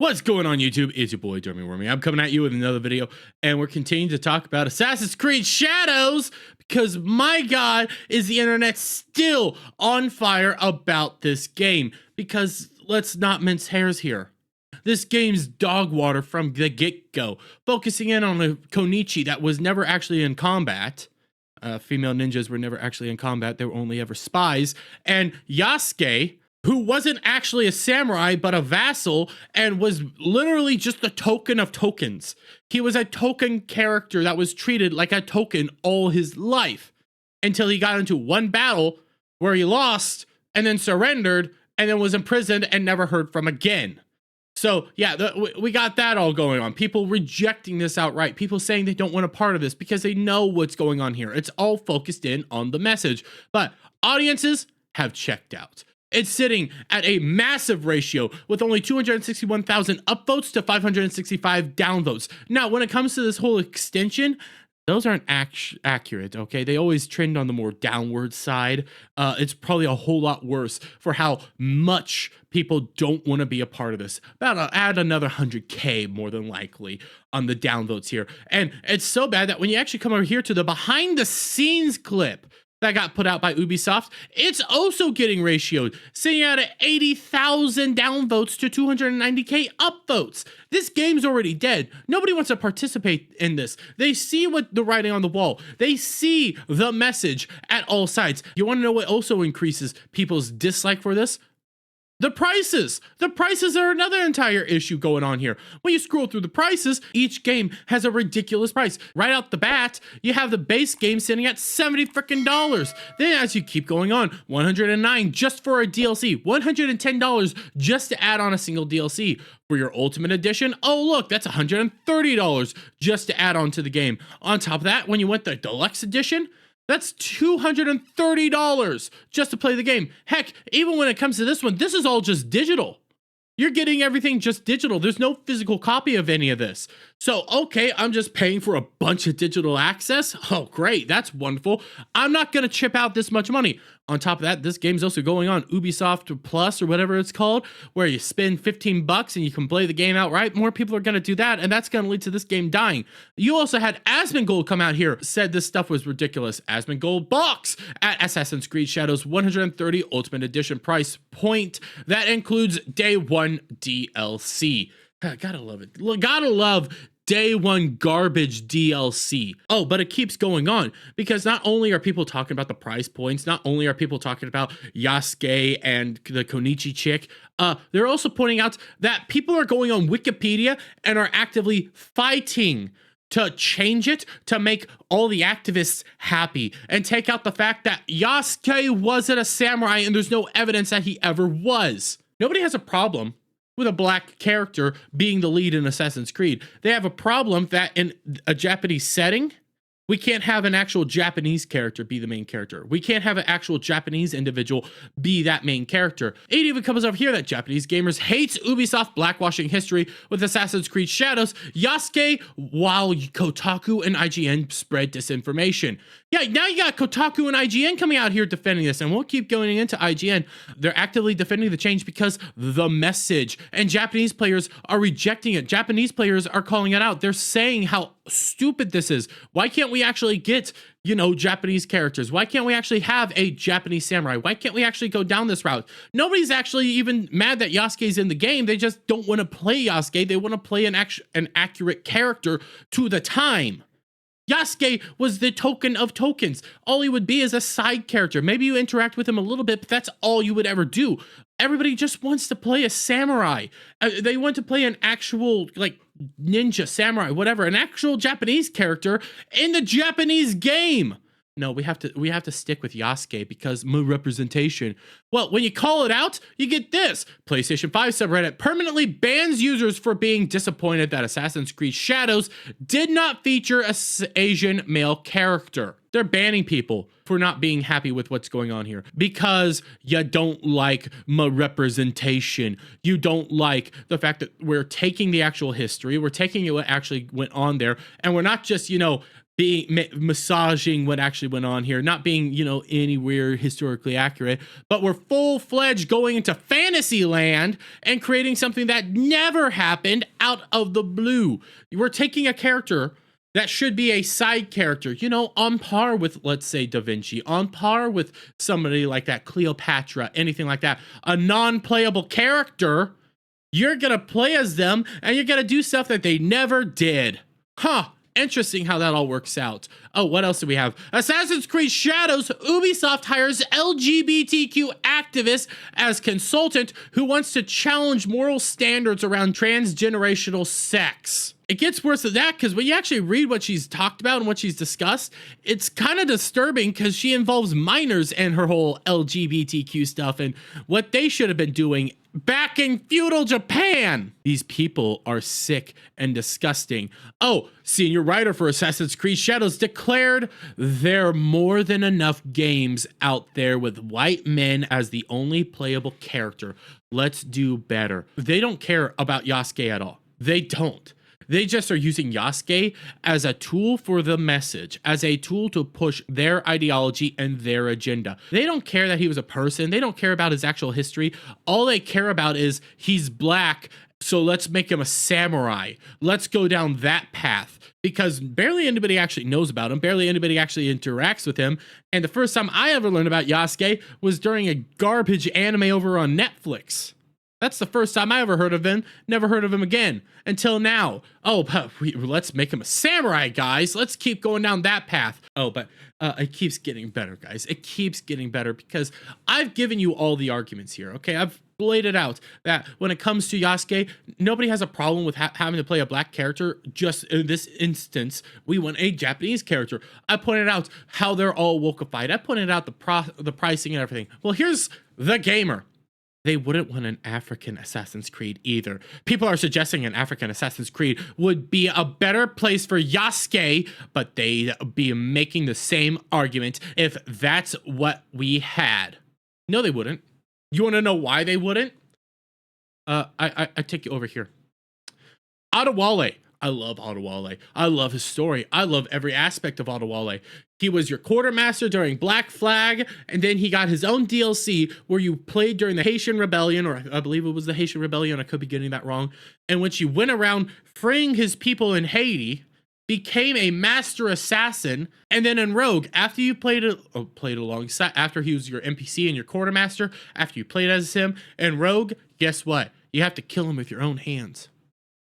What's going on, YouTube? It's your boy Jeremy Wormy. I'm coming at you with another video, and we're continuing to talk about Assassin's Creed Shadows because, my God, is the internet still on fire about this game? Because let's not mince hairs here. This game's dog water from the get-go, focusing in on a Konichi that was never actually in combat. Female ninjas were never actually in combat. They were only ever spies. And Yasuke, who wasn't actually a samurai, but a vassal, and was literally just a token of tokens. He was a token character that was treated like a token all his life, until he got into one battle where he lost, and then surrendered, and then was imprisoned and never heard from again. So yeah, we got that all going on. People rejecting this outright. People saying they don't want a part of this because they know what's going on here. It's all focused in on the message. But audiences have checked out. It's sitting at a massive ratio with only 261,000 upvotes to 565 downvotes. Now, when it comes to this whole extension, those aren't accurate, okay? They always trend on the more downward side. It's probably a whole lot worse for how much people don't want to be a part of this. Add another 100K more than likely on the downvotes here. And it's so bad that when you actually come over here to the behind the scenes clip that got put out by Ubisoft, it's also getting ratioed, sitting at 80,000 downvotes to 290K upvotes. This game's already dead. Nobody wants to participate in this. They see what the writing on the wall. They see the message at all sides. You want to know what also increases people's dislike for this? The prices. The prices are another entire issue going on here. When you scroll through the prices, each game has a ridiculous price. Right out the bat, you have the base game sitting at $70 frickin'. Then as you keep going on, $109 just for a DLC, $110 just to add on a single DLC. For your Ultimate Edition, oh look, that's $130 just to add on to the game. On top of that, when you want the Deluxe Edition, that's $230 just to play the game. Heck, even when it comes to this one, this is all just digital. You're getting everything just digital. There's no physical copy of any of this. So, okay, I'm just paying for a bunch of digital access. Oh, great. That's wonderful. I'm not going to chip out this much money. On top of that, this game's also going on Ubisoft Plus or whatever it's called, where you spend 15 bucks and you can play the game outright. More people are going to do that, and that's going to lead to this game dying. You also had Asmongold come out here, said this stuff was ridiculous. Asmongold box at Assassin's Creed Shadows 130 Ultimate Edition price point. That includes day one DLC. Gotta love it. Gotta love day one garbage DLC. Oh, but it keeps going on because not only are people talking about the price points, not only are people talking about Yasuke and the Konichi chick, they're also pointing out that people are going on Wikipedia and are actively fighting to change it, to make all the activists happy and take out the fact that Yasuke wasn't a samurai and there's no evidence that he ever was. Nobody has a problem with a black character being the lead in Assassin's Creed. They have a problem that in a Japanese setting, we can't have an actual Japanese character be the main character. We can't have an actual Japanese individual be that main character. It even comes over here that Japanese gamers hates Ubisoft blackwashing history with Assassin's Creed Shadows, Yasuke, while Kotaku and IGN spread disinformation. Yeah, now you got Kotaku and IGN coming out here defending this, and we'll keep going into IGN. They're actively defending the change because the message, and Japanese players are rejecting it. Japanese players are calling it out. They're saying how stupid this is. Why can't we actually get, Japanese characters? Why can't we actually have a Japanese samurai? Why can't we actually go down this route? Nobody's actually even mad that Yasuke's in the game. They just don't want to play Yasuke. They want to play an accurate character to the time. Yasuke was the token of tokens. All he would be is a side character. Maybe you interact with him a little bit, but that's all you would ever do. Everybody just wants to play a samurai. They want to play an actual, ninja, samurai, whatever, an actual Japanese character in the Japanese game. No, we have to stick with Yasuke because my representation. Well, when you call it out, you get this. PlayStation 5 subreddit permanently bans users for being disappointed that Assassin's Creed Shadows did not feature an Asian male character. They're banning people for not being happy with what's going on here because you don't like my representation. You don't like the fact that we're taking the actual history, we're taking what actually went on there, and we're not just, being massaging what actually went on here, not being, you know, anywhere historically accurate, but we're full-fledged going into fantasy land and creating something that never happened out of the blue. We're taking a character that should be a side character, you know, on par with, let's say, Da Vinci, on par with somebody like that, Cleopatra, anything like that, a non-playable character. You're gonna play as them and you're gonna do stuff that they never did. Huh. Interesting how that all works out. Oh, what else do we have? Assassin's Creed Shadows. Ubisoft hires LGBTQ activist as consultant who wants to challenge moral standards around transgenerational sex. It gets worse than that, because when you actually read what she's talked about and what she's discussed, it's kind of disturbing because she involves minors and her whole LGBTQ stuff and what they should have been doing back in feudal Japan. These people are sick and disgusting. Oh, senior writer for Assassin's Creed Shadows declared there are more than enough games out there with white men as the only playable character. Let's do better. They don't care about Yasuke at all. They don't. They just are using Yasuke as a tool for the message, as a tool to push their ideology and their agenda. They don't care that he was a person. They don't care about his actual history. All they care about is he's black, so let's make him a samurai. Let's go down that path, because barely anybody actually knows about him. Barely anybody actually interacts with him. And the first time I ever learned about Yasuke was during a garbage anime over on Netflix. That's the first time I ever heard of him. Never heard of him again until now. Oh, but let's make him a samurai, guys. Let's keep going down that path. Oh, but it keeps getting better, guys. It keeps getting better because I've given you all the arguments here, okay? I've laid it out that when it comes to Yasuke, nobody has a problem with having to play a black character. Just in this instance, we want a Japanese character. I pointed out how they're all wokeified. I pointed out the pricing and everything. Well, here's the gamer. They wouldn't want an African Assassin's Creed either. People are suggesting an African Assassin's Creed would be a better place for Yasuke, but they'd be making the same argument if that's what we had. No, they wouldn't. You want to know why they wouldn't? I take you over here. Adewale. I love Adewale. I love his story. I love every aspect of Adewale. He was your quartermaster during Black Flag, and then he got his own DLC where you played during the Haitian Rebellion, or I believe it was the Haitian Rebellion. I could be getting that wrong. And when you went around freeing his people in Haiti, became a master assassin, and then in Rogue, after you played alongside, after he was your NPC and your quartermaster, after you played as him in Rogue, guess what? You have to kill him with your own hands.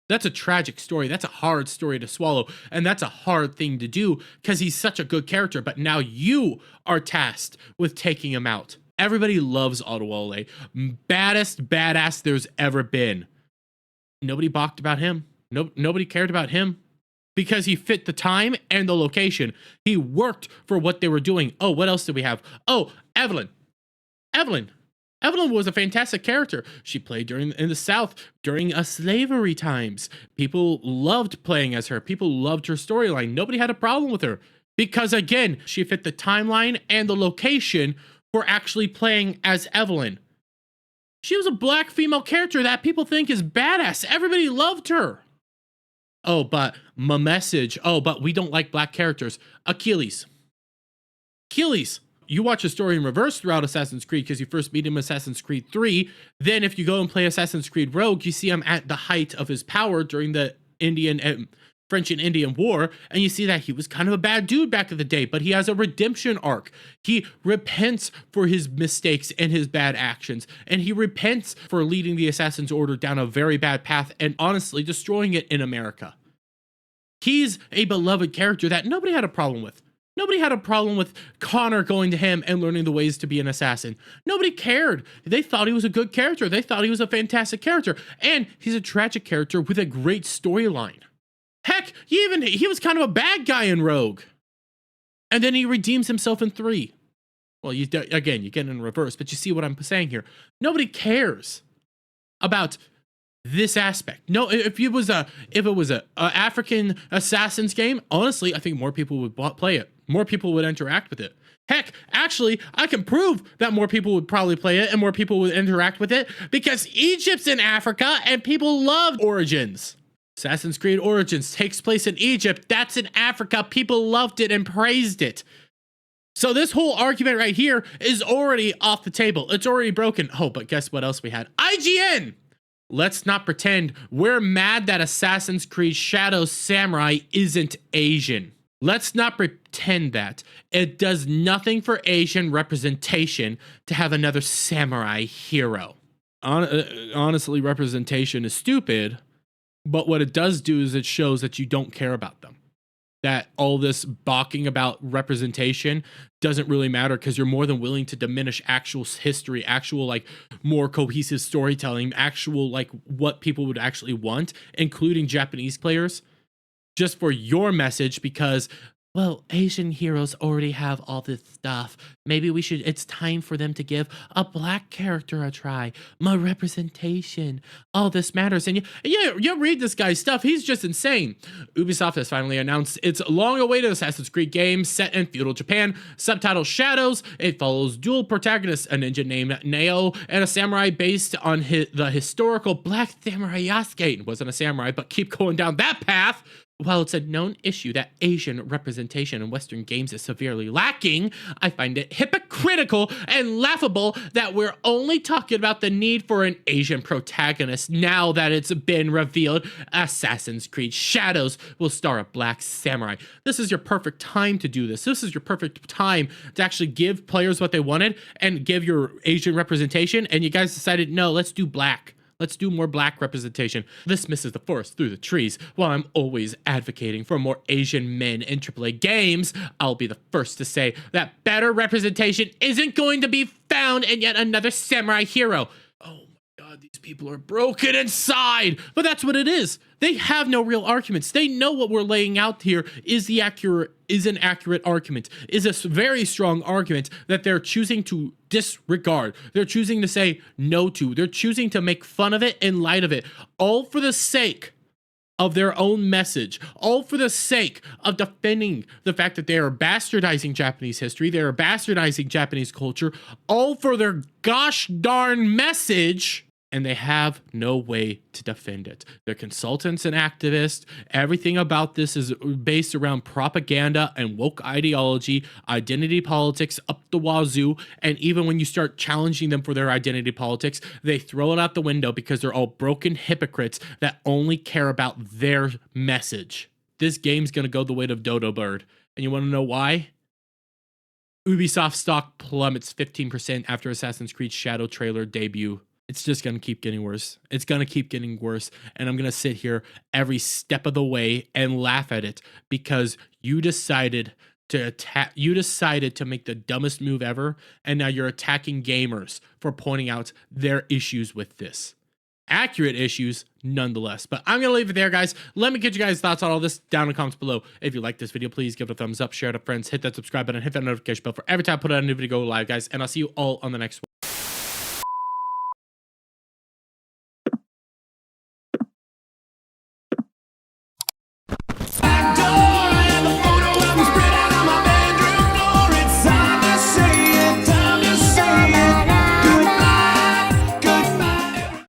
That's a tragic story. That's a hard story to swallow. And that's a hard thing to do because he's such a good character. But now you are tasked with taking him out. Everybody loves Adewale. Baddest badass there's ever been. Nobody balked about him. Nobody cared about him because he fit the time and the location. He worked for what they were doing. Oh, what else did we have? Oh, Evelyn. Evelyn was a fantastic character. She played in the South during slavery times. People loved playing as her. People loved her storyline. Nobody had a problem with her because, again, she fit the timeline and the location for actually playing as Evelyn. She was a black female character that people think is badass. Everybody loved her. Oh, but my message. Oh, but we don't like black characters. Achilles. You watch the story in reverse throughout Assassin's Creed because you first meet him in Assassin's Creed 3. Then if you go and play Assassin's Creed Rogue, you see him at the height of his power during the French and Indian War. And you see that he was kind of a bad dude back in the day, but he has a redemption arc. He repents for his mistakes and his bad actions. And he repents for leading the Assassin's Order down a very bad path and honestly destroying it in America. He's a beloved character that nobody had a problem with. Nobody had a problem with Connor going to him and learning the ways to be an assassin. Nobody cared. They thought he was a good character. They thought he was a fantastic character. And he's a tragic character with a great storyline. Heck, he was kind of a bad guy in Rogue. And then he redeems himself in 3. Well, again, you get it in reverse, but you see what I'm saying here. Nobody cares about this aspect. No, if it was a African Assassins game, honestly, I think more people would play it. More people would interact with it. Heck, actually, I can prove that more people would probably play it and more people would interact with it because Egypt's in Africa and people loved Origins. Assassin's Creed Origins takes place in Egypt. That's in Africa. People loved it and praised it. So this whole argument right here is already off the table. It's already broken. Oh, but guess what else we had? IGN! Let's not pretend we're mad that Assassin's Creed Shadows Samurai isn't Asian. Let's not pretend that. It does nothing for Asian representation to have another samurai hero. Honestly, representation is stupid, but what it does do is it shows that you don't care about them. That all this balking about representation doesn't really matter because you're more than willing to diminish actual history, actual like more cohesive storytelling, actual like what people would actually want, including Japanese players, just for your message because, well, Asian heroes already have all this stuff. Maybe it's time for them to give a black character a try. More representation. All this matters. And you read this guy's stuff. He's just insane. Ubisoft has finally announced its long-awaited Assassin's Creed game set in feudal Japan. Subtitle Shadows. It follows dual protagonists, a ninja named Neo, and a samurai based on the historical Black Samurai Yasuke. It wasn't a samurai, but keep going down that path. While it's a known issue that Asian representation in Western games is severely lacking, I find it hypocritical and laughable that we're only talking about the need for an Asian protagonist now that it's been revealed Assassin's Creed Shadows will star a black samurai. This is your perfect time to do this. This is your perfect time to actually give players what they wanted and give your Asian representation, and you guys decided, no, let's do black. Let's do more black representation. This misses the forest through the trees. While I'm always advocating for more Asian men in AAA games, I'll be the first to say that better representation isn't going to be found in yet another samurai hero. Oh my god, these people are broken inside. But that's what it is. They have no real arguments. They know what we're laying out here is an accurate argument, is a very strong argument that they're choosing to disregard. They're choosing to say no to. They're choosing to make fun of it in light of it, all for the sake of their own message, all for the sake of defending the fact that they are bastardizing Japanese history, they are bastardizing Japanese culture, all for their gosh darn message. And they have no way to defend it. They're consultants and activists. Everything about this is based around propaganda and woke ideology, identity politics up the wazoo. And even when you start challenging them for their identity politics, they throw it out the window because they're all broken hypocrites that only care about their message. This game's gonna go the way of Dodo Bird. And you wanna know why? Ubisoft stock plummets 15% after Assassin's Creed Shadow trailer debut. It's just going to keep getting worse. It's going to keep getting worse. And I'm going to sit here every step of the way and laugh at it because you decided to attack. You decided to make the dumbest move ever. And now you're attacking gamers for pointing out their issues with this. Accurate issues nonetheless. But I'm going to leave it there, guys. Let me get you guys' thoughts on all this down in the comments below. If you like this video, please give it a thumbs up, share it to friends, hit that subscribe button, hit that notification bell for every time I put out a new video go live, guys. And I'll see you all on the next one.